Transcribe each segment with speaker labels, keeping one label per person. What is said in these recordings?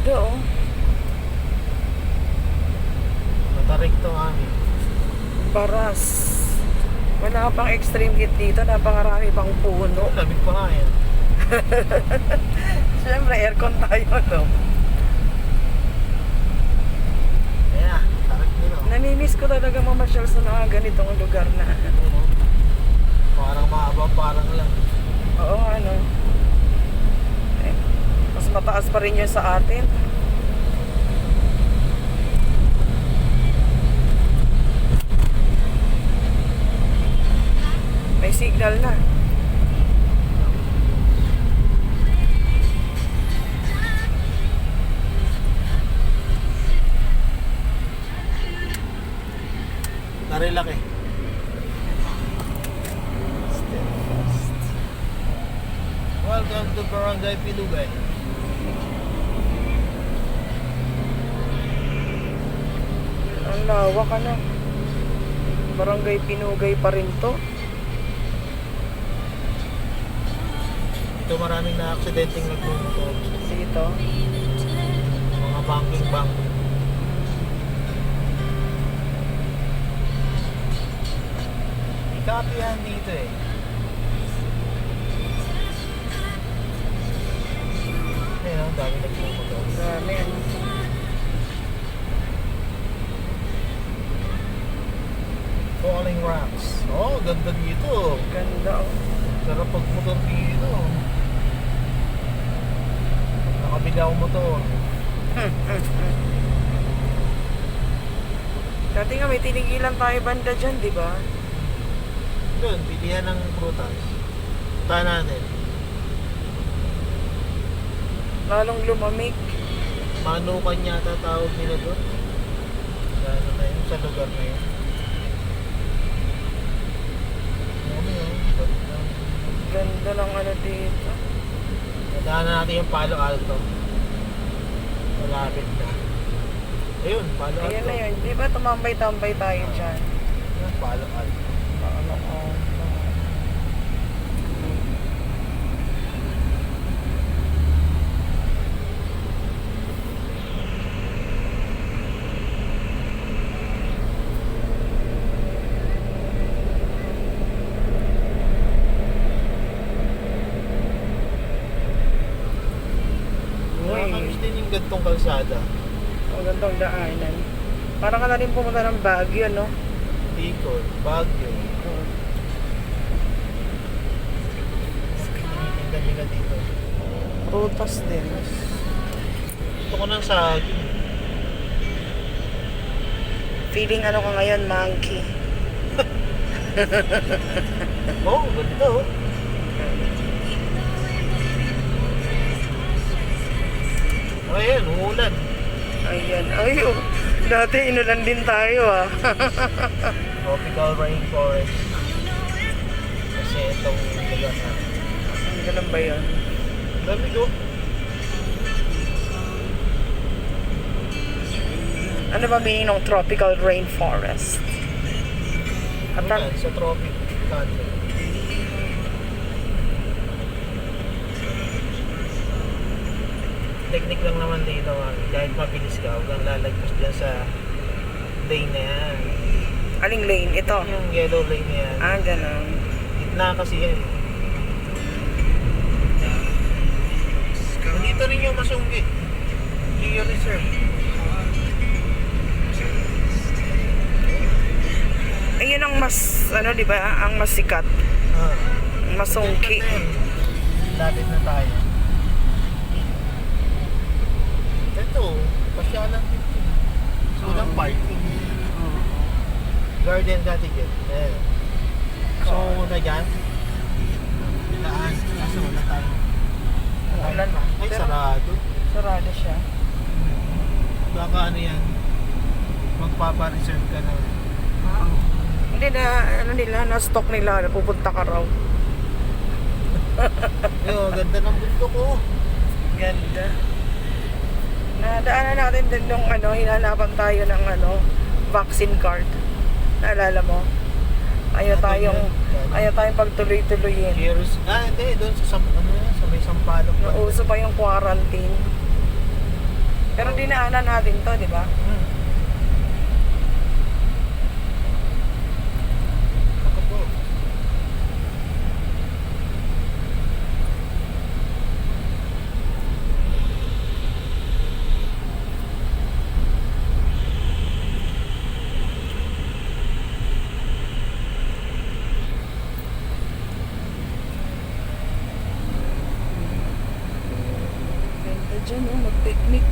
Speaker 1: ganda oh.
Speaker 2: Matarik to amin.
Speaker 1: Baras. Wala pang extreme heat dito. Napakarami pang puno.
Speaker 2: Lamig pa nga yan.
Speaker 1: Siyempre, aircon tayo, no?
Speaker 2: Ayan, tarik nila.
Speaker 1: Namimiss ko talaga mamasyal sa mga ganitong lugar na.
Speaker 2: Parang mahaba, parang lang.
Speaker 1: Oo, ano. Eh, mas mataas pa rin yun sa atin. May signal na.
Speaker 2: Narilak eh. Welcome to Barangay Pilugay.
Speaker 1: Ang lawak, ano. Barangay Pinugay pa rin to.
Speaker 2: Ito maraming na-aksidenteng nagmumotor.
Speaker 1: Dito.
Speaker 2: Mga banking bank. Ikapihan dito eh. Ayun, ang dami nagmumotor.
Speaker 1: Dami, ano.
Speaker 2: Falling rocks. Oh, ganda dito.
Speaker 1: Ganda, oh.
Speaker 2: Sarap pagmotor dito. Nakabili ako motor.
Speaker 1: Dati nga may tinigilan tayo banda dyan, di ba?
Speaker 2: Doon, pilihan ng prutas. Punta natin.
Speaker 1: Lalong lumamig.
Speaker 2: Manukan yata tawag nila doon. Sa ano na yun, sa lugar na yun. Ano yun?
Speaker 1: Ganda ng ano dito.
Speaker 2: Nadaanan natin yung Palo Alto. Malapit na. Ayun, Palo Alto.
Speaker 1: Ayan na yun. Di ba tumambay-tambay tayo dyan?
Speaker 2: Ayun, Palo Alto.
Speaker 1: Ano, oh.
Speaker 2: Nakakamiss din yung gantong kalsada.
Speaker 1: Ang gandang daanan. Parang ka na rin pumunta ng Baguio, no?
Speaker 2: Bicol, Baguio. Tinitinda nila dito.
Speaker 1: Prutas din.
Speaker 2: Gusto ko ng saging.
Speaker 1: Feeling ano ko ngayon, monkey.
Speaker 2: Oh, ganda oh. Ayan, umulan.
Speaker 1: Ayan. Ay, oh. Dati inulan din tayo, ah.
Speaker 2: Tropical rainforest. Kasi itong lugar na.
Speaker 1: Ang ganun ba yun?
Speaker 2: Lamig oh.
Speaker 1: Ano ba meaning ng tropical rainforest? At
Speaker 2: Ayan, sa tropic country. Technique lang naman dito, kahit mabilis ka, huwag kang lalagpas dyan sa lane na yan.
Speaker 1: aling lane? Ito.
Speaker 2: Yung yellow lane na yan.
Speaker 1: Ah, ganun.
Speaker 2: Gitna kasi yan. Nandito rin yung Masunggi. Geo Reserve.
Speaker 1: Ayun ang mas, ano, di ba? Ang mas sikat. Ang masungki.
Speaker 2: Lapit na tayo. Ito, pasyalan dito. Sulang parking. Garden Cottage. Ayan. So, na dyan. Daan. Kaso wala tayo.
Speaker 1: Ulan na.
Speaker 2: Ay,
Speaker 1: Pero
Speaker 2: sarado.
Speaker 1: sarado siya.
Speaker 2: Baka ano yan. Magpapa-reserve ka na.
Speaker 1: Hindi na, ano nila, na-stock nila. Pupunta ka raw.
Speaker 2: Yo, ganda ng bundok ko.
Speaker 1: Ganda. Nadaanan natin din nung ano, hinanapan tayo ng ano, vaccine card. Naalala mo? Ayaw tayong pagtuloy-tuloyin.
Speaker 2: Cheers. Hindi. Doon sa may Sampaloc.
Speaker 1: Nauso pa yung quarantine. Pero dinaanan natin to, di ba?
Speaker 2: Ako po.
Speaker 1: Ganda dyan, oh, mag-picnic.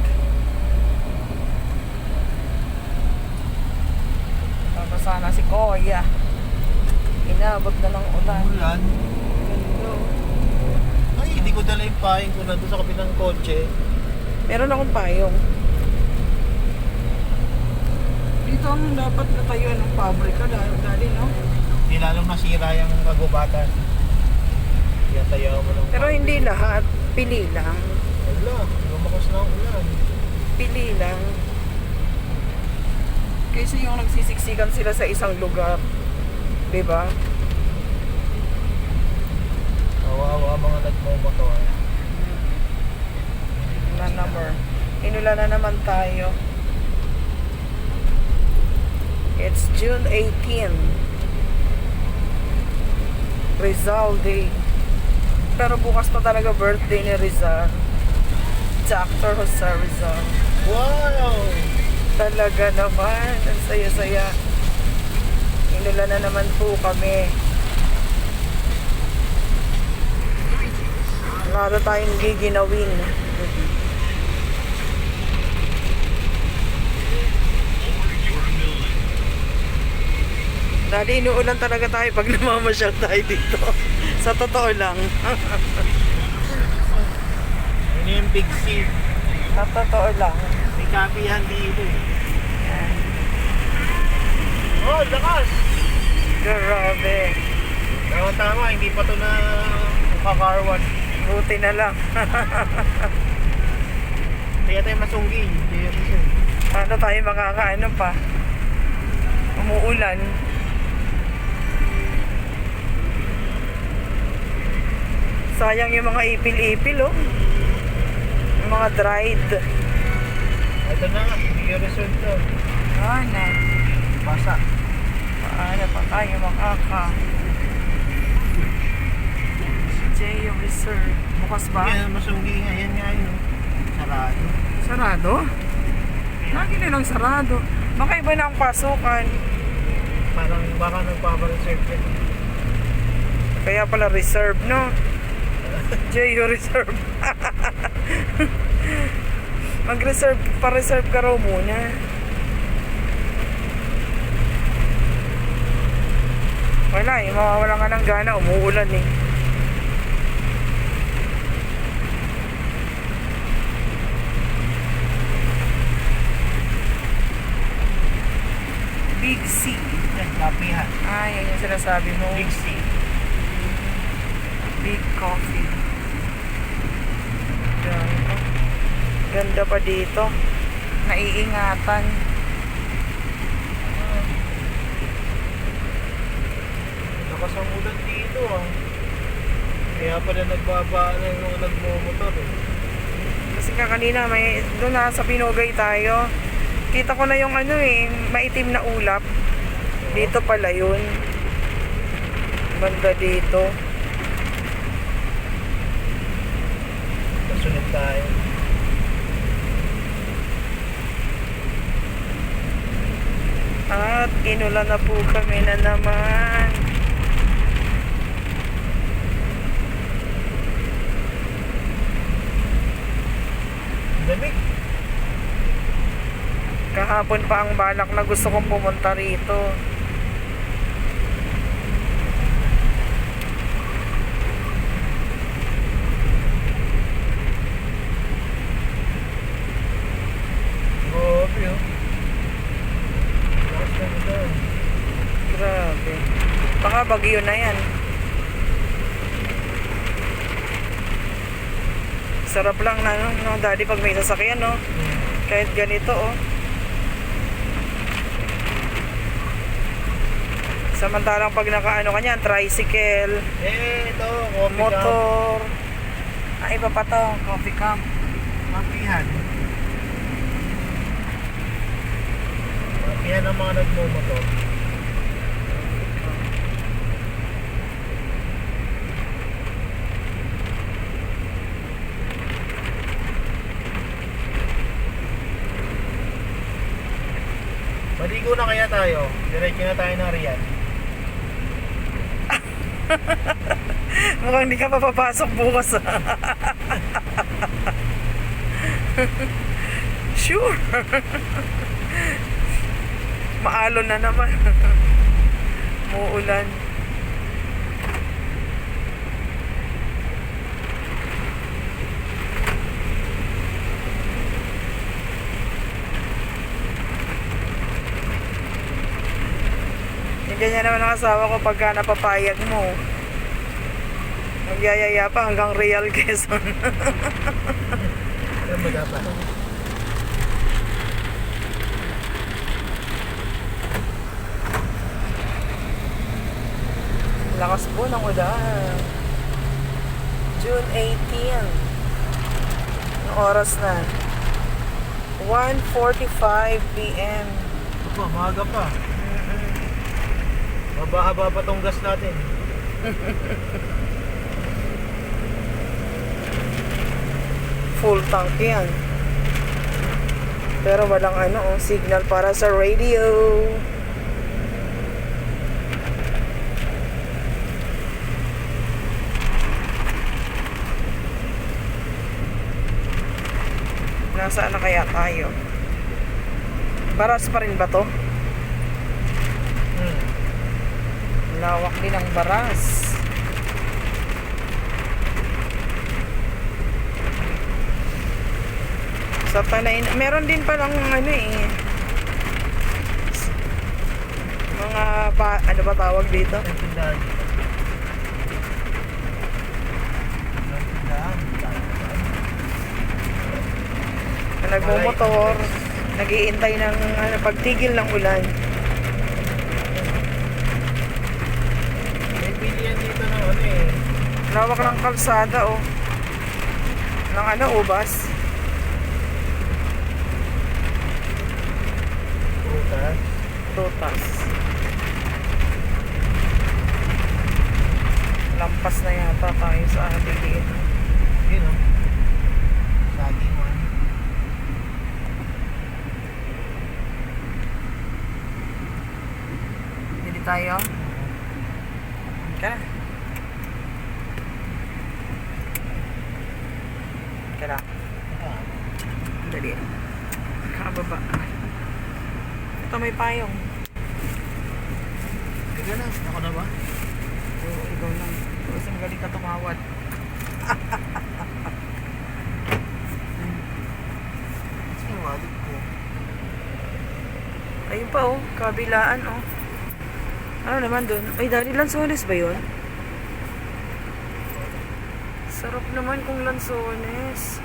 Speaker 1: Tapos sana si Koya. Inabot na ng ulan.
Speaker 2: Ulan.
Speaker 1: Ganda, oh.
Speaker 2: Ay, hindi ko dala yung paing ko na doon sa kabilang kotse.
Speaker 1: Meron akong payong. Dito ang dapat natayuan ng pabrika dali, no?
Speaker 2: Hindi lalong nasira yung kagubatan. Kaya tayo mo lang.
Speaker 1: Pero hindi lahat. Pili lang.
Speaker 2: Wala, lumakas na ang ulan.
Speaker 1: Pili lang. Kasi yung nagsisiksikan sila sa isang lugar. Diba?
Speaker 2: Kawawa mga nagmumotor.
Speaker 1: Na number. Inula na naman tayo. It's June 18. Rizal Day. Pero bukas pa talaga birthday ni Rizal. Dr. Jose Rizal.
Speaker 2: Wow!
Speaker 1: Talaga naman. Ang saya-saya. Inula na naman po kami. Wala tayong giginawin. Dati inuulan talaga tayo pag namamasyal tayo dito. Sa totoo lang.
Speaker 2: Ano yung big C?
Speaker 1: Sa totoo lang.
Speaker 2: May kapihan dito. Oh, lakas!
Speaker 1: Grabe.
Speaker 2: Tama, hindi pa to na makakarwan.
Speaker 1: Buti na lang.
Speaker 2: Kaya tayo masunggi. Kaya tayo.
Speaker 1: Paano tayo makakaano pa? Umuulan. Sayang yung mga ipil-ipil, oh. Yung mga dried.
Speaker 2: Ito na nga, hindi yung result to.
Speaker 1: Ano?
Speaker 2: Basa.
Speaker 1: Paano pa tayo makaka? J Reserve. Bukas ba?
Speaker 2: Yan, masunggi nga. Yan nga yun. Sarado.
Speaker 1: Sarado? Lagi nilang sarado. Baka iba na ang pasukan.
Speaker 2: Parang baka nagpapareserve ka.
Speaker 1: Kaya pala reserve, no? J.O. Reserve. Mag-reserve, pa-reserve ka raw muna. Wala eh, mawawala ka ng gana, umuulan eh. Big C.
Speaker 2: Yan, kapihan.
Speaker 1: Ah, yan yung sinasabi mo.
Speaker 2: Big C.
Speaker 1: Big coffee. Ganda. Ganda pa dito. Naiingatan.
Speaker 2: Lakas ang ulan dito ah. Kaya pala nagbabaan yung nagmumotor eh.
Speaker 1: Kasi kanina may doon na sa Pinugay tayo. Kita ko na yung ano eh, maitim na ulap. Dito pala yun. Banda dito.
Speaker 2: Kasunod tayo.
Speaker 1: At inulan na po kami na naman.
Speaker 2: Lamig.
Speaker 1: Kahapon pa ang balak na gusto kong pumunta rito.
Speaker 2: Grabe oh. Lakas na ulan.
Speaker 1: Grabe. Baka bagyo na yan. Sarap lang na no, daddy pag may sasakyan no. Kahit ganito oh. Samantalang pag nakaano ka niyan, tricycle,
Speaker 2: Ito, coffee cup.
Speaker 1: motor. Ah, iba pa to, coffee cup.
Speaker 2: Kapihan. Yan ang mga nagmumotor. Maligo na kaya tayo? Diretso na tayo ng Riyadh.
Speaker 1: Mukhang hindi ka pa papasok bukas. Sure. Maalon na naman. Muulan. Yung ganyan naman ang asawa ko pagka napapayag mo. Magyayaya pa hanggang Real Quezon.
Speaker 2: Alam mo dapat.
Speaker 1: Lakas po ng ulan. June 18. Ang oras na. 1:45 PM.
Speaker 2: Ito pa, maaga pa. Mababa pa tong gas natin.
Speaker 1: Full tank yan. Pero walang signal para sa radio. Nasaan na kaya tayo? Baras pa rin ba to? Lawak din ang baras. Sa Panay, meron din palang mga ano ba tawag dito?
Speaker 2: Tindahan.
Speaker 1: Na nagmumotor, nag-iintay ng pagtigil ng ulan.
Speaker 2: May bilihan dito ng
Speaker 1: Lawak ng kalsada ng ubas. Prutas. Lampas na yata tayo sa bilihin.
Speaker 2: Yun saging man.
Speaker 1: Bili tayo. Kaya. Dali. Kababa. Ito may payong.
Speaker 2: Ikaw na, ako na ba?
Speaker 1: Oo, ikaw lang. Kasi magaling ka tumawad.
Speaker 2: Sige, wallet ko.
Speaker 1: Ayun pa kabilaan Ano naman dun? Ay, Daddy, Lanzones ba yun? Sarap naman kung Lanzones.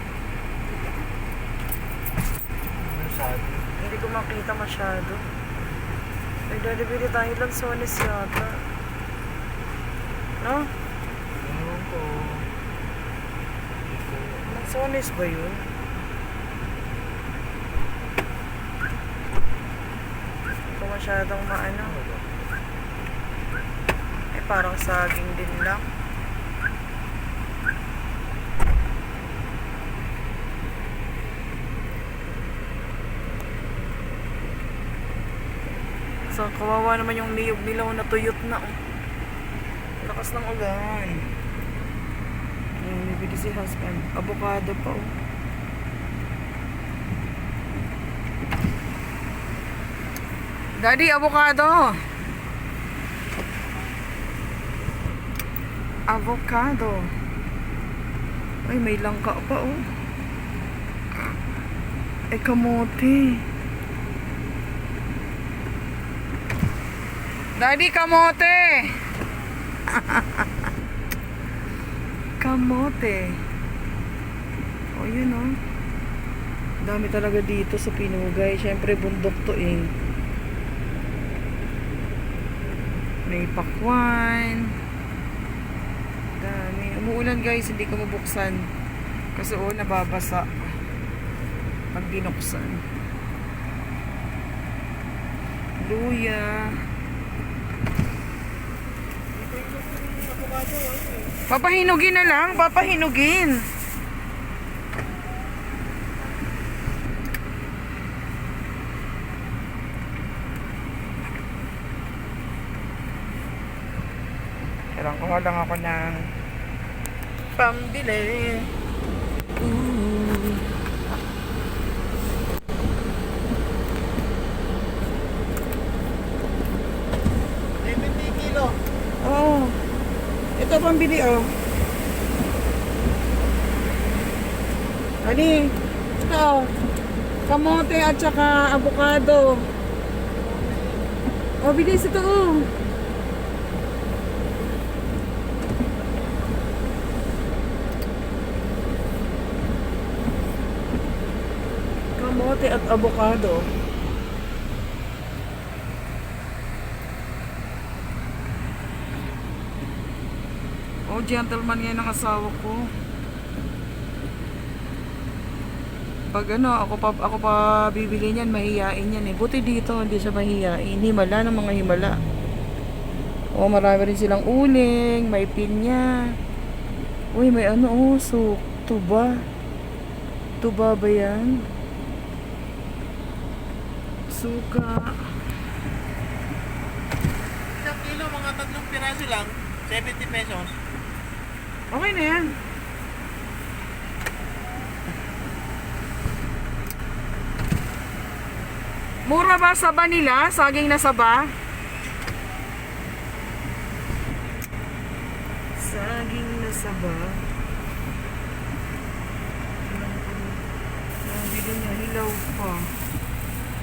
Speaker 2: Ano sabi?
Speaker 1: Hindi ko makita masyado. Ay, Daddy, bili tayo Lanzones yata. No?
Speaker 2: Ewan ko.
Speaker 1: Lanzones ba yun? Hindi ko masyadong parang saging din lang. So, kawawa naman yung niyog nilaw na tuyot na. Lakas ng ulan. Bibili si husband. Avocado pa Daddy, avocado! Avocado. Ay, may langka pa Ay, kamote. Daddy, kamote! Kamote. Yun dami talaga dito sa Pinugay. Siyempre, bundok to May pakwan. Dami. Umuulan guys, hindi ko mabuksan. Kasi nababasa. Pag binuksan. luya.
Speaker 2: Dito yung avocado, ano eh.
Speaker 1: Papahinugin na lang, papahinugin. Kailangan kuha lang ako ng pambili. Ooh.
Speaker 2: 70 kilo.
Speaker 1: Oh. Ito pambili oh. Ani? Ito. Kamote at saka avocado. Oh, bilis ito oh. Kamote at avocado. Oh, gentleman yan ang asawa ko. Pag ano, ako pa bibili niyan, mahihain yan eh. Buti dito, hindi siya mahihain. Himala ng mga himala. Oh, marami rin silang uling, may pinya. Uy, may ano, oh, so, tuba. Tuba ba yan? Suka.
Speaker 2: Isang kilo, mga 3 piraso lang. 70 pesos.
Speaker 1: Okay na yan. Mura ba saba nila? Saging na saba? Saging na saba. Nabili niya, hilaw pa.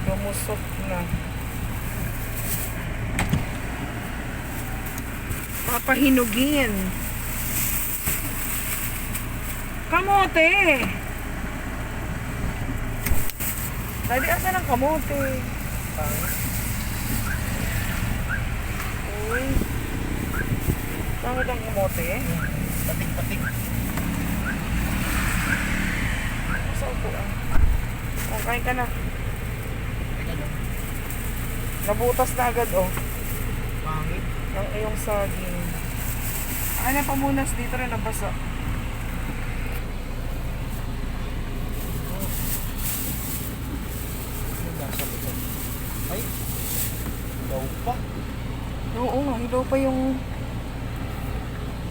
Speaker 1: Lumusok na. Papahinugin. Kamote! Dali, asan ang kamote? Uy. Pangit ang kamote?
Speaker 2: Patik-patik.
Speaker 1: Saan po ah? Oh, kain ka na.
Speaker 2: Teka lang.
Speaker 1: Nabutas na agad oh.
Speaker 2: Pangit.
Speaker 1: Ang iyong saging. Ano pamunas dito rin nabasa.
Speaker 2: Ano nasa ito? Ay. Daw pa.
Speaker 1: Oo nga, hilaw pa yung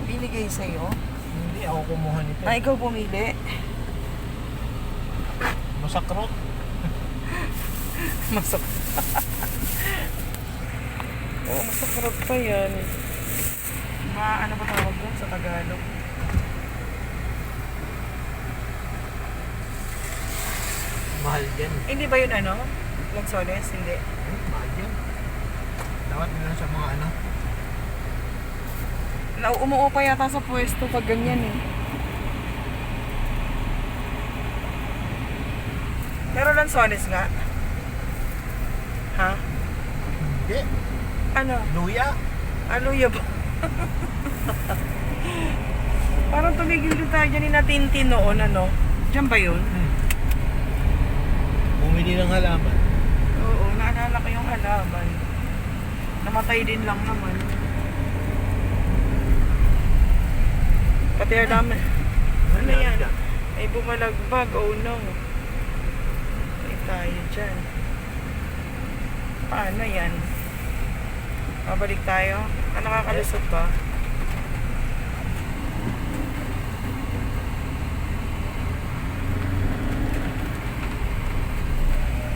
Speaker 1: binigay sa'yo.
Speaker 2: Hindi ako kumuha nito.
Speaker 1: Ah, ikaw pumili.
Speaker 2: Masakrot.
Speaker 1: Masak. Oo, masakrap pa yan. Ano ba tawag doon sa Tagalog?
Speaker 2: Mahal yan.
Speaker 1: Hindi ba yun ano? Lanzones? Hindi.
Speaker 2: Mahal yan. Dapat na lang sa mga ano.
Speaker 1: Umuo pa yata sa pwesto pag ganyan eh. Pero lanzones nga. Ha?
Speaker 2: Hindi.
Speaker 1: Ano?
Speaker 2: Luya.
Speaker 1: Aluya ba? Parang tumigil din tayo dyan ni Natintin noon, ano? Diyan ba yun?
Speaker 2: Bumili ng halaman.
Speaker 1: Oo, naalala ko yung halaman. Namatay din lang naman. Pati halaman. Ano yan? Ay bumalagbag, oh no. Ay tayo dyan. Paano yan? Mabalik tayo? Nakakalusot ba?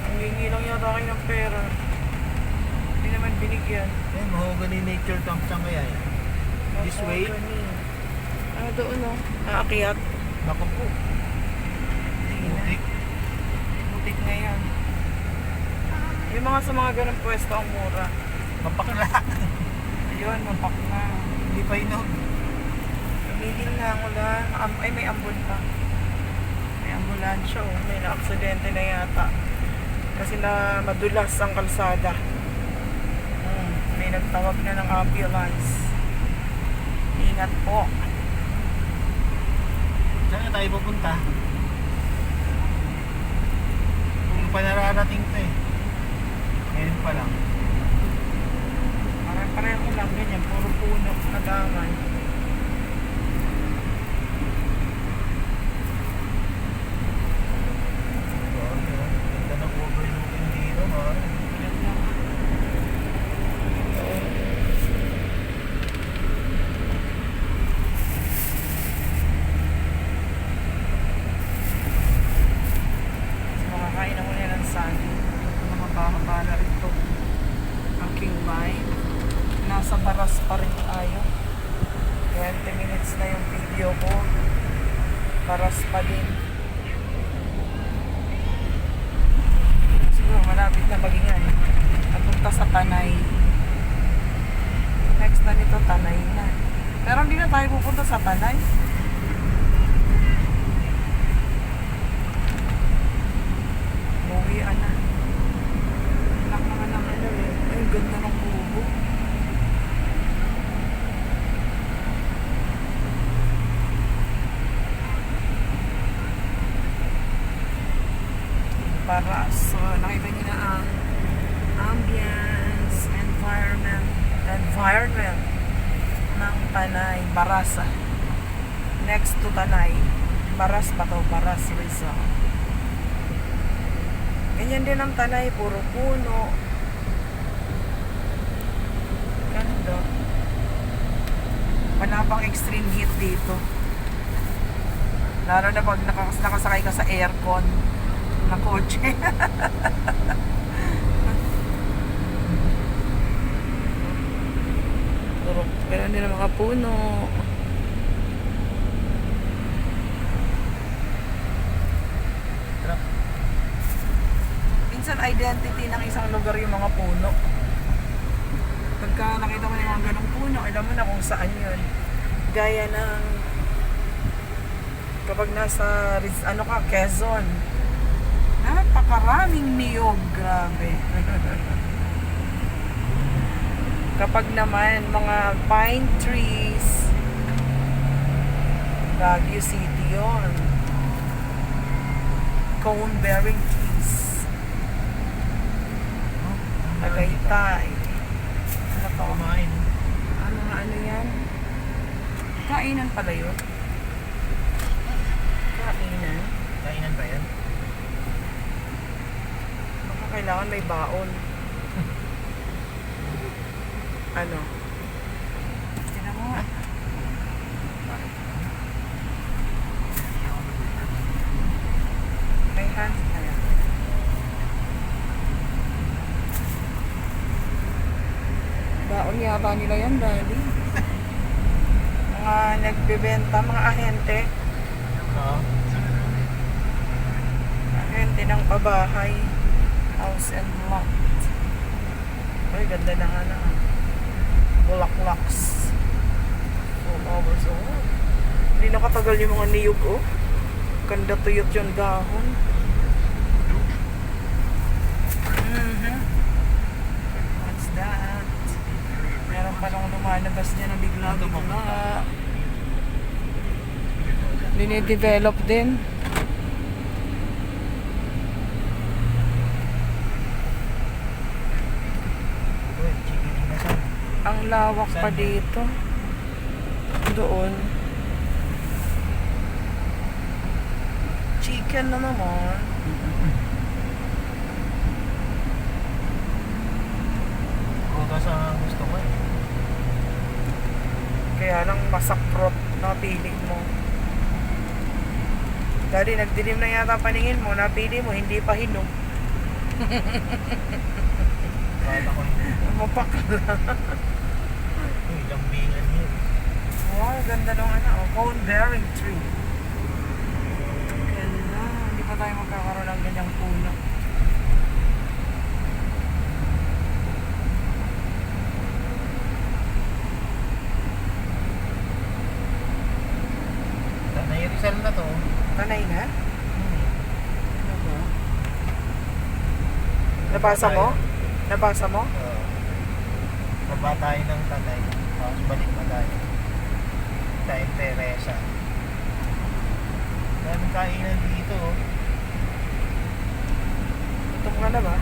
Speaker 1: Humingi lang yata kayo ng pera. Hindi naman binigyan.
Speaker 2: Eh, mahogany nature camp saan kaya yan? This way?
Speaker 1: Ah, doon no? Aakyat.
Speaker 2: Naku po. Butik.
Speaker 1: Butik na yan. Yung mga sa mga ganun pwesto ang mura.
Speaker 2: Mapakla.
Speaker 1: Ayun, mapak na.
Speaker 2: Hindi pa inog.
Speaker 1: Tumigil na, wala. Ay, may ambon pa. May ambulansya, oh. May na-aksidente na yata. Kasi na madulas ang kalsada. May nagtawag na ng ambulance. Ingat po.
Speaker 2: Saan na tayo pupunta? Kung pa nararating to eh. Ngayon pa lang.
Speaker 1: Kaman.
Speaker 2: Ganda ng overlooking dito, ha?
Speaker 1: Makakain ako nila ng saging. Mga bahaba na rin ito. Ang King Vine. Nasa baras pa rin tayo. 20 minutes na yung video ko. Baras pa din. Siguro malapit na maging ano. Napunta sa Tanay. Next na nito Tanay na. Pero hindi na tayo pupunta sa Tanay. Uwian na. Anak naman ng ano eh. Ay, ganda ng bubo. Para so nakita niyo na ang ambience, environment ng Tanay, Baras. Next to Tanay. Baras pa to, Baras Rizal. Ganyan din ang Tanay, puro puno. Ganda. Wala pang extreme heat dito. Lalo na pag nakasakay ka sa aircon na kotse. Meron din ang mga puno. Minsan identity ng isang lugar yung mga puno. Pagka nakita mo yung mga ganong puno, alam mo na kung saan yun. Gaya ng kapag nasa ano ka, Quezon. Napakaraming niyog, grabe. Kapag naman mga pine trees, Baguio City yun. Cone bearing trees. Tagaytay. Ano to?
Speaker 2: Kumain.
Speaker 1: Ano yan? Kainan pala yun. Kainan.
Speaker 2: Kainan ba yan?
Speaker 1: Baka kailangan may baon. Ano? Tingnan mo. May hands na yan. Baon yata nila yan, Daddy. Mga nagbebenta, mga ahente.
Speaker 2: Oo.
Speaker 1: Ahente ng pabahay. House and lot. Ay, ganda na nga na. Bulaklaks. Full hours. Oh. Hindi nakatagal yung mga niyog, oh. Ganda tuyot yung dahon. What's that? Meron pa nung lumalabas niya na bigla-bigla. Dinidevelop din.
Speaker 2: Uy, chicken inasal.
Speaker 1: Ang lawak pa
Speaker 2: Saan?
Speaker 1: dito. Doon. Chicken na naman.
Speaker 2: Bukas ang gusto ko eh.
Speaker 1: Kaya lang masakrot na pili mo. Daddy, nagdilim na yata paningin mo. Napili mo, hindi pa hinog.
Speaker 2: Bata ko hindi.
Speaker 1: Mapak lang.
Speaker 2: Uy, lambingan yun.
Speaker 1: Wow, ganda nung ano. Cone bearing tree. Ganda. Hindi pa tayo magkakaroon ng ganyang puno.
Speaker 2: Tanay Rizal na to.
Speaker 1: Tanay na? Ano ba? Nabasa mo? Nabasa mo?
Speaker 2: Baba tayo ng Tanay. Tapos balik na tayo. Tayo Teresa. Daming kainan dito. Oh.
Speaker 1: Gutom ka na ba?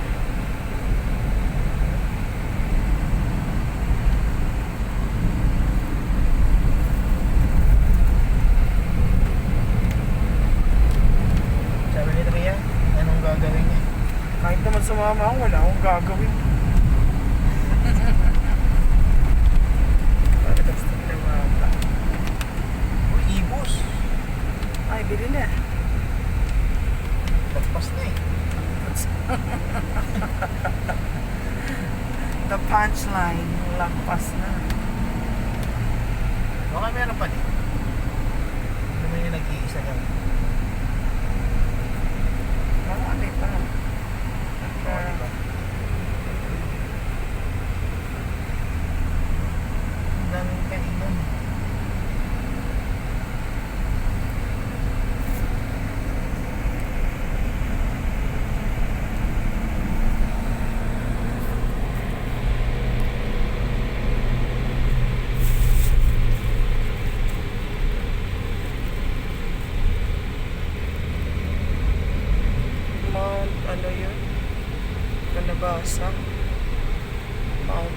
Speaker 1: Kahit naman sumama ako, wala akong gagawin. Pagkastig na bata.
Speaker 2: Uy, ibos.
Speaker 1: Ay, bili na.
Speaker 2: Pagpas na eh.
Speaker 1: The punchline, lagpas na.
Speaker 2: Baka meron pa din. Ano naman yung nag-iisa lang.
Speaker 1: Marami pa.
Speaker 2: Oo, diba? Ang daming kainan.
Speaker 1: Mount, ano yun? Kalabasa. Mount.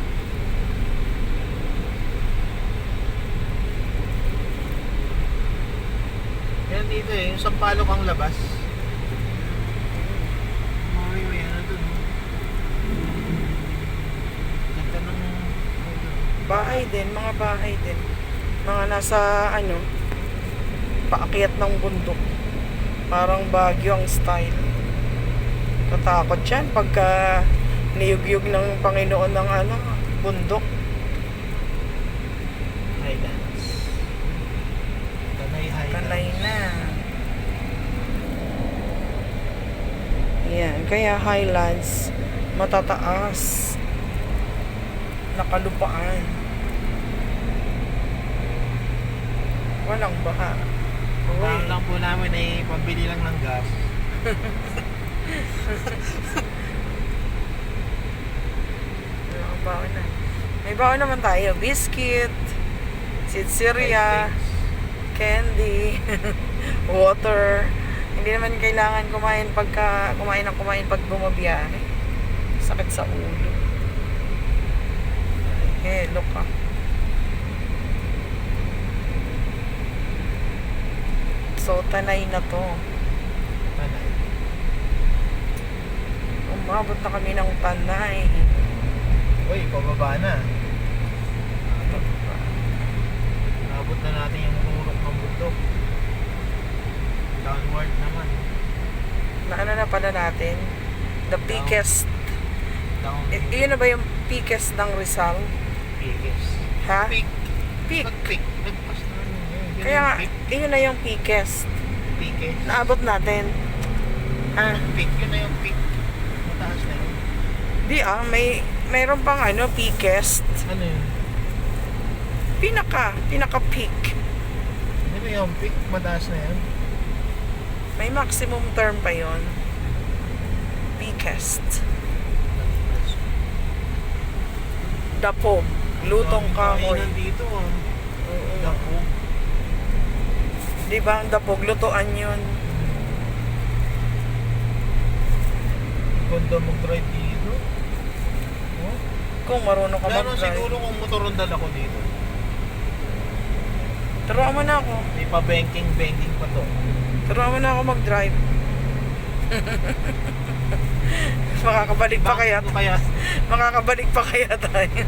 Speaker 2: Yan dito eh, yung sampalok ang labas. May ano dun. Ganda ng...
Speaker 1: Bahay din, mga bahay din. Mga nasa, ano, paakyat ng bundok. Parang Baguio ang style. Katakot yan pagka niyugyug ng Panginoon ng ano, bundok.
Speaker 2: Highlands. Tanay Highlands.
Speaker 1: Kanay na. Yan, kaya Highlands, matataas. Nakalupaan. Walang baha.
Speaker 2: Ang lang po namin ay pambili lang ng gas.
Speaker 1: Walang baon na. May baon naman tayo. Biscuit, sitsirya, candy, water. Hindi naman kailangan kumain pag bumabiyahe. Sakit sa ulo. Ay, hello ka. So, tanay na to.
Speaker 2: Tanay.
Speaker 1: Umabot na kami ng tanay.
Speaker 2: Uy, pababa na. Abot na natin yung turok ng bundok. Downward naman.
Speaker 1: Naano na pala natin? The peakest.
Speaker 2: Down.
Speaker 1: Iyon na ba yung peakest ng Rizal?
Speaker 2: Peakest.
Speaker 1: Ha?
Speaker 2: Peak.
Speaker 1: Peak.
Speaker 2: Nag-peak. Nagpas na yun. Yun
Speaker 1: Kaya nga,
Speaker 2: yung peak.
Speaker 1: iyon na yung peakest.
Speaker 2: Peakest.
Speaker 1: Naabot natin. Ah,
Speaker 2: Peak. Yun na yung peak. Mataas na yun.
Speaker 1: di mayroon pang ano, peakest.
Speaker 2: Ano yun?
Speaker 1: Pinaka peak.
Speaker 2: Hindi ba yung peak? Mataas na yun?
Speaker 1: May maximum term pa yon. Peakest. Dapog. Lutong kahoy.
Speaker 2: Kainan dito ah.
Speaker 1: Oo.
Speaker 2: Dako.
Speaker 1: Di ba ang dapog? Lutuan yun.
Speaker 2: Ganda mag-drive dito. Oh?
Speaker 1: Kung marunong ka
Speaker 2: Lalo
Speaker 1: mag-drive.
Speaker 2: siguro kung motorondal ako dito.
Speaker 1: Turuan mo na ako.
Speaker 2: May pa-banking pa to.
Speaker 1: Turuan mo na ako mag-drive. Makakabalik pa kaya?
Speaker 2: Bakit ko kaya?
Speaker 1: Makakabalik pa kaya tayo?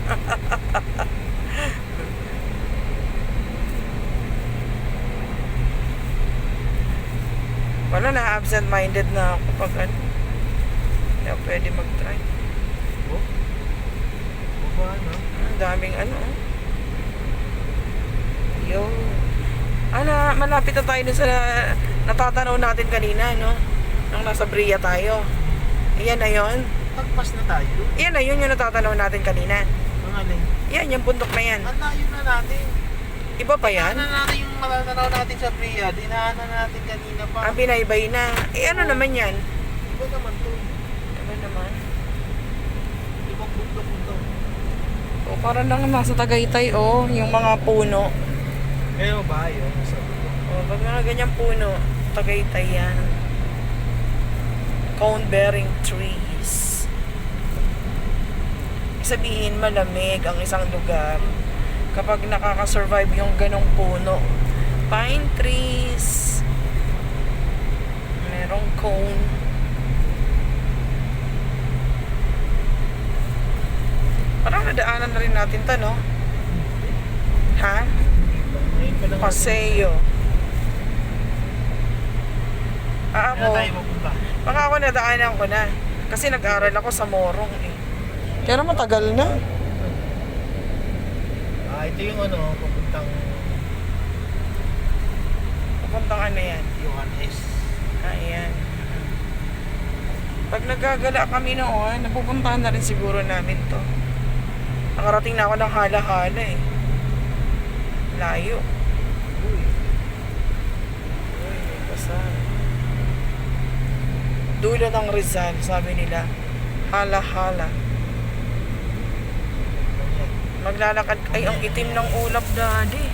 Speaker 1: Wala na, absent-minded na ako pag ano. Hindi ako pwede mag-drive.
Speaker 2: Oh? Baba na.
Speaker 1: Ang daming ano. Oh. Yo. Malapit na tayo dun sa natatanaw natin kanina, no? Nung nasa Bria tayo. Iyan na yun.
Speaker 2: Tagpas na tayo.
Speaker 1: Iyan na yun yung natatanaw natin kanina.
Speaker 2: Ang alin.
Speaker 1: Yan, yung bundok na yan.
Speaker 2: Ang layo na natin.
Speaker 1: Iba pa yan?
Speaker 2: Dinaanan natin yung matatanaw natin sa Bria. Dinaanan natin kanina pa.
Speaker 1: Ang binaybay na. Ano naman yan?
Speaker 2: Iba naman to.
Speaker 1: Ano naman?
Speaker 2: Ibang bundok to.
Speaker 1: O, parang lang nasa Tagaytay, oh. Yung mga puno.
Speaker 2: Kaya ba yun? Sa bundok.
Speaker 1: O, pag mga ganyang puno, Tagaytay yan. Cone-bearing trees. Sabihin, malamig ang isang lugar kapag nakaka-survive yung ganong puno. Pine trees. Merong cone. Pinagdaanan na rin natin to, no? Ha?
Speaker 2: Ngayon pa lang.
Speaker 1: Paseo.
Speaker 2: Saan
Speaker 1: Ako,
Speaker 2: tayo mapunta?
Speaker 1: baka ako nadaanan ko na. Kasi nag-aral ako sa Morong eh. Pero matagal na.
Speaker 2: Ito yung ano, papuntang
Speaker 1: Papuntang ano yan?
Speaker 2: Johannes.
Speaker 1: Ayan. Pag nagagala kami noon, napupuntahan na rin siguro namin to. Nakarating na ako ng Hala-Hala eh. Layo.
Speaker 2: Uy.
Speaker 1: Uy, may basahan. Dulo ng Rizal, sabi nila. Hala-Hala.
Speaker 2: Ganyan.
Speaker 1: Maglalakad. Ay, ang itim ng ulap, daddy.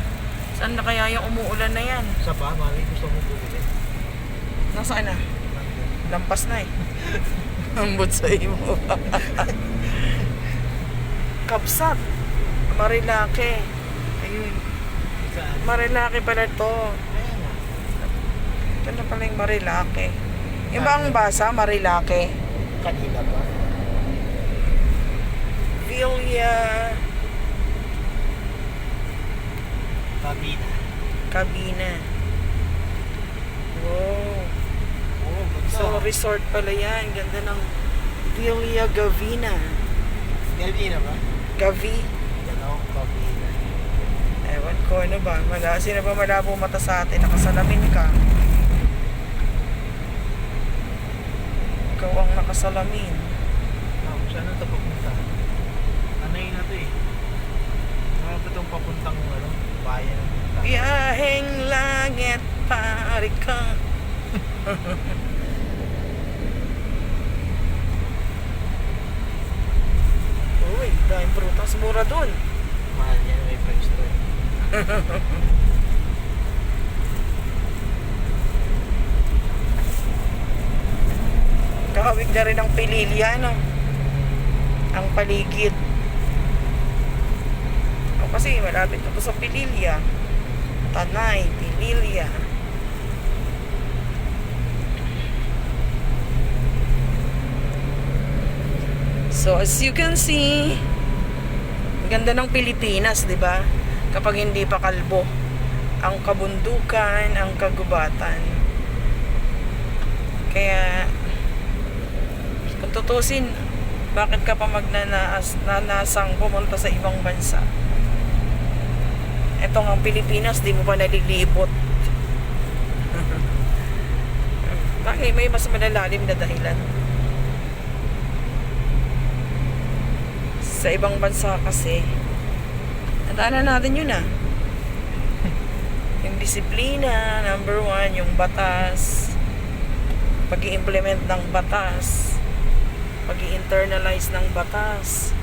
Speaker 1: Saan na kaya yung umuulan na yan?
Speaker 2: Sa ba, mami? Gusto mo bumili?
Speaker 1: Nasaan na? Lampas na eh. Ambot sa mo. Kapsat. Marilake. Ayun.
Speaker 2: Saan?
Speaker 1: Marilake pala to.
Speaker 2: Ayan nga.
Speaker 1: Ito na pala yung Marilake. Yung ba ang basa? Marilake.
Speaker 2: Kanina pa.
Speaker 1: Villa
Speaker 2: Kabina.
Speaker 1: Cabina. Wow.
Speaker 2: Oo, ganda.
Speaker 1: So, resort pala yan. Ganda ng Villa Gavina.
Speaker 2: Kabina ba?
Speaker 1: Gavi.
Speaker 2: Ganda kabina.
Speaker 1: Ewan ko, ano ba? Sino ba malabo mata sa atin? Nakasalamin ka. Ikaw ang nakasalamin.
Speaker 2: Saan na ito papunta? Anay na ito eh. Ano ba itong papuntang ano, bayan ng punta?
Speaker 1: Biyaheng langit, pare ka. Uy, dahil prutas. Mura dun.
Speaker 2: Mahal yan, may price to eh.
Speaker 1: Kahawig na rin ang Pililya, no? Ang paligid. O kasi malapit na to sa Pililya. Tanay, Pililya. So as you can see, ang ganda ng Pilipinas, di ba? Kapag hindi pa kalbo ang kabundukan, ang kagubatan. Kaya kung tutusin, bakit ka pa nanasang pumunta sa ibang bansa? Etong ang Pilipinas, di mo pa nalilibot. Bakit may mas malalalim na dahilan? Sa ibang bansa kasi, nataanan natin yun ah. Yung disiplina, number 1, yung batas, pag-i-implement ng batas, pag-i-internalize ng batas.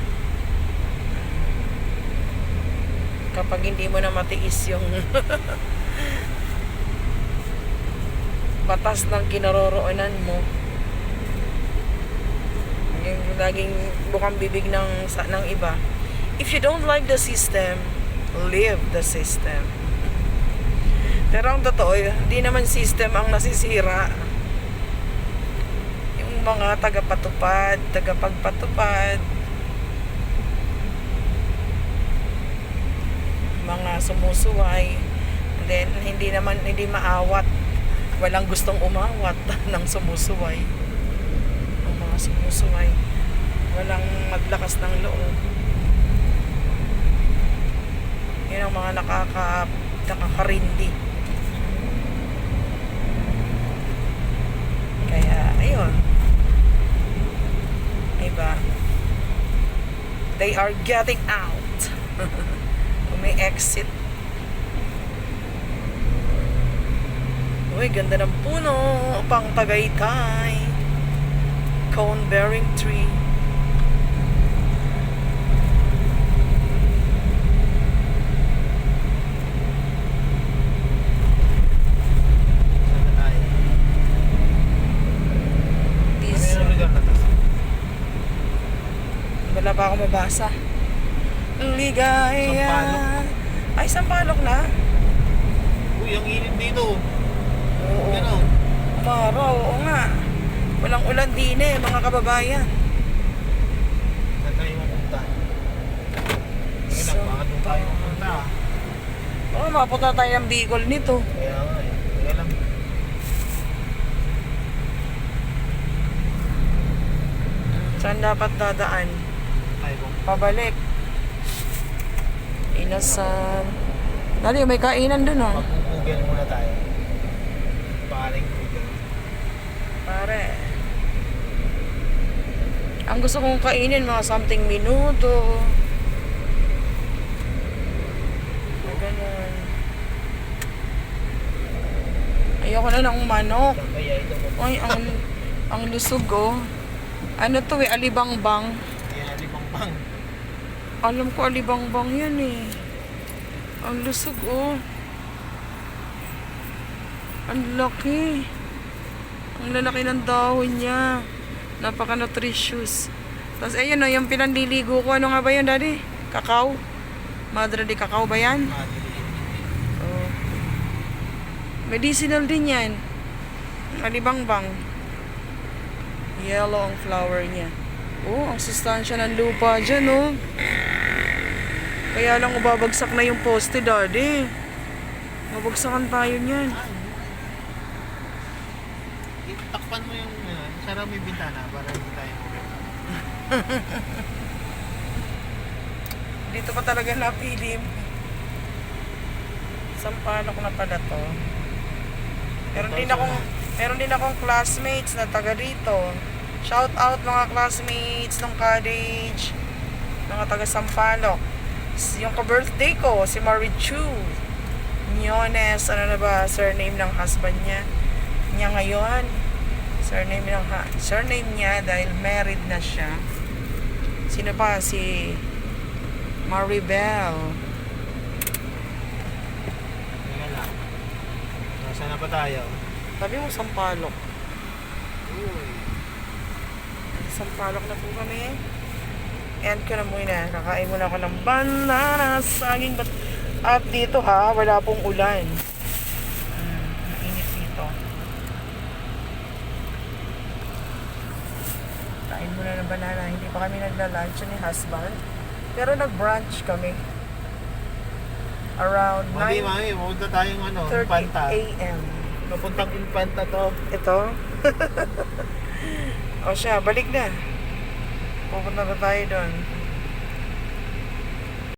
Speaker 1: Kapag hindi mo na matiis yung batas ng kinaroroonan mo, yung laging bukang bibig ng iba. If you don't like the system, leave the system. Pero ang totoo, hindi naman system ang nasisira. Yung mga tagapatupad, tagapagpatupad, mga sumusuway, and then hindi maawat. Walang gustong umawat ng sumusuway. Ang mga sumusuway, walang maglakas ng loob. Yun ang mga nakakarindi. Kaya ayun, diba, they are getting out. May exit. Uy, ganda ng puno, pang Tagaytay. Cone-bearing tree.
Speaker 2: Saan na tayo?
Speaker 1: This,
Speaker 2: Ano yung lugar na to?
Speaker 1: wala pa ako mabasa. Ligaya.
Speaker 2: Sampalok.
Speaker 1: Ay, Sampalok na?
Speaker 2: Uy, ang init dito.
Speaker 1: Oo.
Speaker 2: Yan o.
Speaker 1: Umaraw, oo nga. Walang ulan din eh, mga kababayan.
Speaker 2: Saan tayo mapunta? tayo pupunta.
Speaker 1: Oh, mapunta tayo ng Bicol nito.
Speaker 2: Kaya nga eh. Kaya lang.
Speaker 1: Saan dapat dadaan?
Speaker 2: Tayo po.
Speaker 1: Pabalik. Inasan. Dali, may kainan dun oh.
Speaker 2: Mag-google muna tayo. Paring Google.
Speaker 1: Pare. Ang gusto kong kainin, mga something minuto. Mga ganun. Ayoko na ng manok.
Speaker 2: Kaya ito po.
Speaker 1: Ay, ang lusog oh. Ano to eh, alibangbang.
Speaker 2: Kaya libang bang.
Speaker 1: Alam ko alibangbang yan eh. Ang lusog oh. Ang laki. Ang lalaki ng dahon niya. Napaka-nutritious. Tapos ayun oh, yung pinanliligo ko. Ano nga ba yun, Daddy? Kakao? Madre de cacao ba yan? Oh. Medicinal din yan. Alibangbang. Yellow ang flower niya. Oh, ang sustansya ng lupa dyan, oh. Kaya lang babagsak na yung poste, Daddy. Mabagsakan tayo niyan.
Speaker 2: Takpan mo yung sara mo yung bintana para hindi tayo mabenta.
Speaker 1: Dito pa talaga napili. Sampalok na pala to. Meron din akong classmates na taga dito. Shout out mga classmates ng college, mga taga Sampaloc. Yung ka-birthday ko, si Marichu Nyones, ano na ba, surname ng husband niya ngayon. Surname niya dahil married na siya. Sino pa? Si Maribel.
Speaker 2: Kaya lang. Nasaan na pa tayo?
Speaker 1: Sabi mo Sampaloc.
Speaker 2: Uy.
Speaker 1: Sampaloc na po kami. End ko na muna. Kakain muna ako ng banana, saging. At dito ha, wala pong ulan. Ang init dito. Kain muna ng banana. Hindi pa kami nagla-lunch ni husband. Pero nag-brunch kami. Around
Speaker 2: Mami, pupunta tayong
Speaker 1: 9:30
Speaker 2: Infanta.
Speaker 1: a.m.
Speaker 2: Papuntang Infanta to.
Speaker 1: Ito. O siya, balik na. Pupunta na tayo doon.